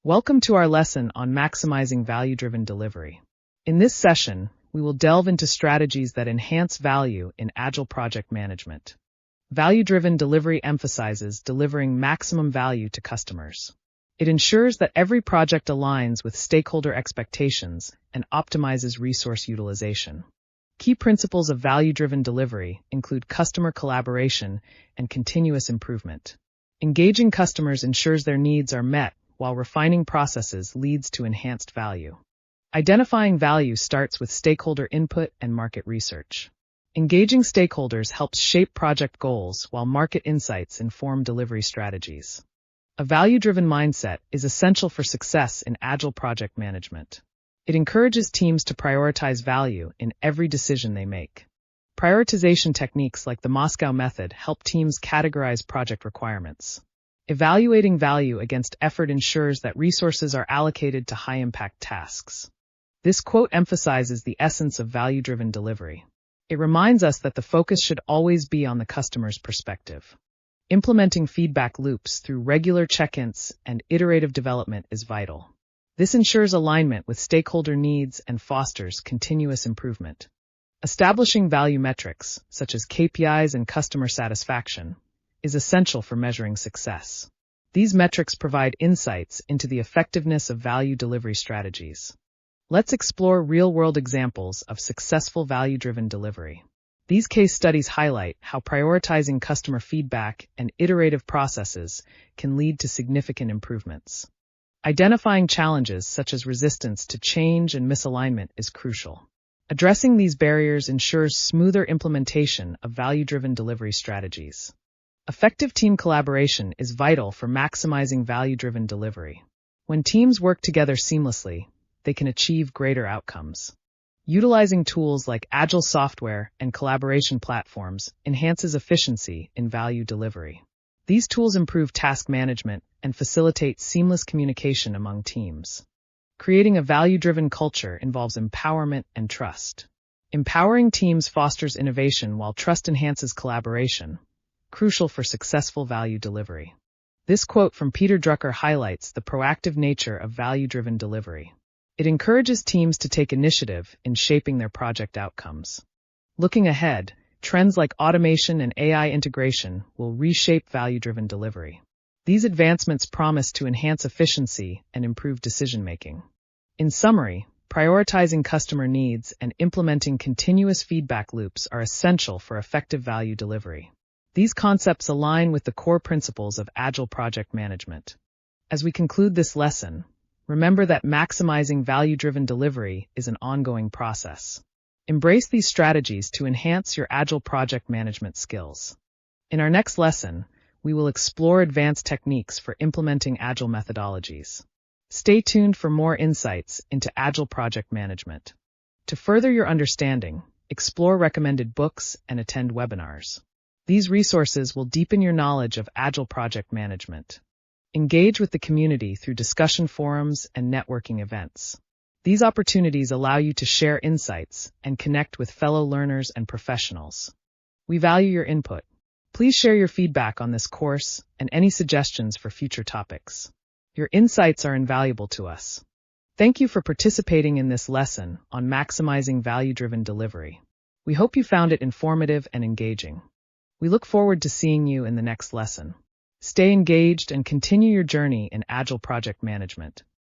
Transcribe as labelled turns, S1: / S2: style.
S1: Welcome to our lesson on maximizing value-driven delivery. In this session, we will delve into strategies that enhance value in Agile Project Management. Value-driven delivery emphasizes delivering maximum value to customers. It ensures that every project aligns with stakeholder expectations and optimizes resource utilization. Key principles of value-driven delivery include customer collaboration and continuous improvement. Engaging customers ensures their needs are met, while refining processes leads to enhanced value. Identifying value starts with stakeholder input and market research. Engaging stakeholders helps shape project goals, while market insights inform delivery strategies. A value-driven mindset is essential for success in Agile project management. It encourages teams to prioritize value in every decision they make. Prioritization techniques like the Moscow method help teams categorize project requirements. Evaluating value against effort ensures that resources are allocated to high-impact tasks. This quote emphasizes the essence of value-driven delivery. It reminds us that the focus should always be on the customer's perspective. Implementing feedback loops through regular check-ins and iterative development is vital. This ensures alignment with stakeholder needs and fosters continuous improvement. Establishing value metrics, such as KPIs and customer satisfaction, is essential for measuring success. These metrics provide insights into the effectiveness of value delivery strategies. Let's explore real-world examples of successful value-driven delivery. These case studies highlight how prioritizing customer feedback and iterative processes can lead to significant improvements. Identifying challenges such as resistance to change and misalignment is crucial. Addressing these barriers ensures smoother implementation of value-driven delivery strategies. Effective team collaboration is vital for maximizing value-driven delivery. When teams work together seamlessly, they can achieve greater outcomes. Utilizing tools like Agile software and collaboration platforms enhances efficiency in value delivery. These tools improve task management and facilitate seamless communication among teams. Creating a value-driven culture involves empowerment and trust. Empowering teams fosters innovation while trust enhances collaboration, crucial for successful value delivery. This quote from Peter Drucker highlights the proactive nature of value-driven delivery. It encourages teams to take initiative in shaping their project outcomes. Looking ahead, trends like automation and AI integration will reshape value-driven delivery. These advancements promise to enhance efficiency and improve decision-making. In summary, prioritizing customer needs and implementing continuous feedback loops are essential for effective value delivery. These concepts align with the core principles of Agile project management. As we conclude this lesson, remember that maximizing value-driven delivery is an ongoing process. Embrace these strategies to enhance your Agile project management skills. In our next lesson, we will explore advanced techniques for implementing Agile methodologies. Stay tuned for more insights into Agile project management. To further your understanding, explore recommended books and attend webinars. These resources will deepen your knowledge of Agile project management. Engage with the community through discussion forums and networking events. These opportunities allow you to share insights and connect with fellow learners and professionals. We value your input. Please share your feedback on this course and any suggestions for future topics. Your insights are invaluable to us. Thank you for participating in this lesson on maximizing value-driven delivery. We hope you found it informative and engaging. We look forward to seeing you in the next lesson. Stay engaged and continue your journey in Agile project management.